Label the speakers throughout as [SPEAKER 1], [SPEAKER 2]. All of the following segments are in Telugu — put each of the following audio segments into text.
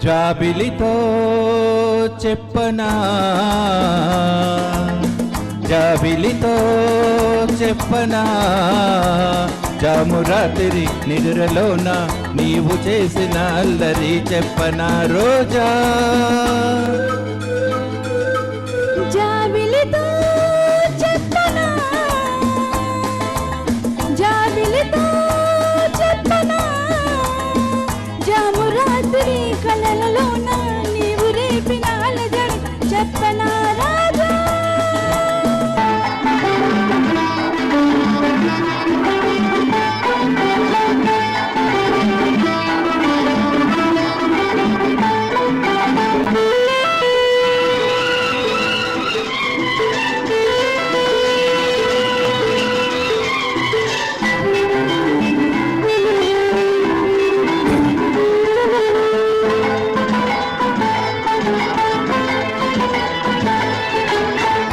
[SPEAKER 1] జాబిలితో చెప్పనా, జాబిలితో చెప్పనా, జామురాత్రి నిద్రలోన నీవు చేసిన అల్లరి చెప్పనా రోజా.
[SPEAKER 2] జాబిలితో చెప్పనా, జాబిలితో చెప్పనా, జామురాత్రి కలలలోన నీవు రేపిన అలజడి చెప్పనా రాజా.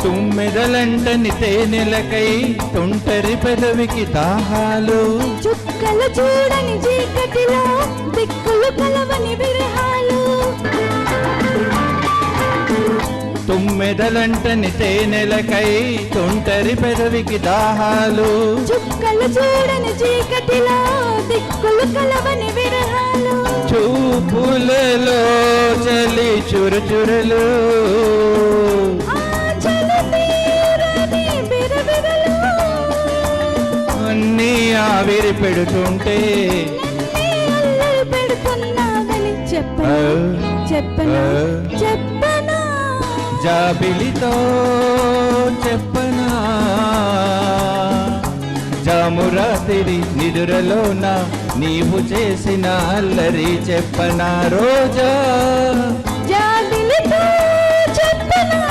[SPEAKER 1] తుమ్మెదలంటని తేనెలకై తొంటరి పెదవికి దాహాలు,
[SPEAKER 2] చుక్కలు చూడని చీకటిలో దిక్కులు కలవని విరహాలు.
[SPEAKER 1] తుమ్మెదలంటని తేనెలకై తొంటరి పెదవికి దాహాలు,
[SPEAKER 2] చుక్కలు చూడని చీకటిలో దిక్కులు కలవని విరహాలు.
[SPEAKER 1] చూపులలో చలి చురుచురులు, అన్నీ ఆవిరి పెడుతుంటే
[SPEAKER 2] పెడుతున్నావని చెప్పనా చెప్పనా చెప్పనా.
[SPEAKER 1] జాబిలితో చెప్పనా, జామురాత్రి నిదురలోన నీవు చేసిన అల్లరి చెప్పనా రోజా.
[SPEAKER 2] జాబిలితో చెప్పనా,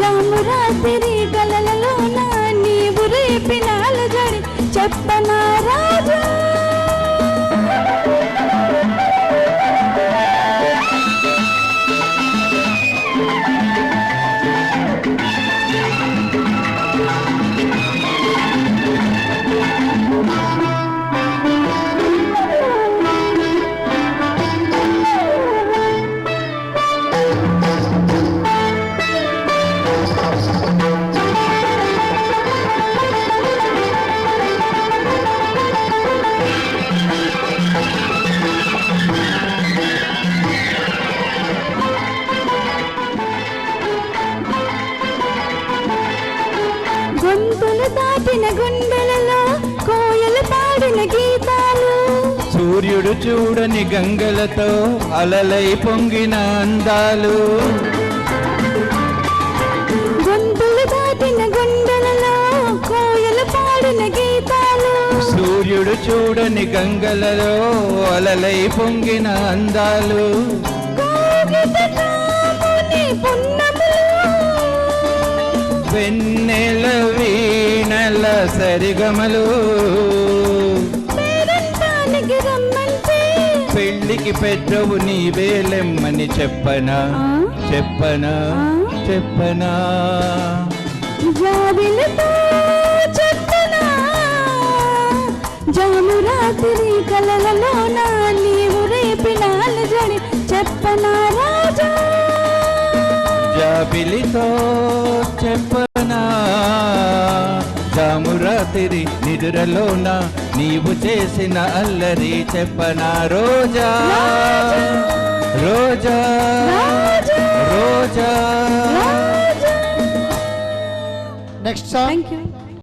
[SPEAKER 2] జామురాత్రి కలలలోన నీవు రేపిన అలజడి చెప్పనా రాజా. గొంతులు దాటిన గుండెలలో కోయలు పాడిన గీతాలు,
[SPEAKER 1] సూర్యుడు చూడని గంగలతో అలలై పొంగిన అందాలు.
[SPEAKER 2] గొంతులు దాటిన గుండెలలో కోయలు పాడిన గీతాలు,
[SPEAKER 1] సూర్యుడు చూడని గంగలలో అలలై పొంగిన అందాలు. వెన్నెల వీణల సరిగమలు, పెళ్ళికి పెద్దవు నీవేలెమ్మని చెప్పనా చెప్పనా చెప్పనా.
[SPEAKER 2] జాబిలితో చెప్పనా, జామురాత్రి కలలలోన నీవు రేపిన అలజడి చెప్పనా రాజా.
[SPEAKER 1] జాబిలితో చెప్పనా, జామురాత్రి నిదురలోన నీవు చేసిన అల్లరి చెప్పనా Roja Roja Roja.
[SPEAKER 3] Next song.
[SPEAKER 2] Thank you.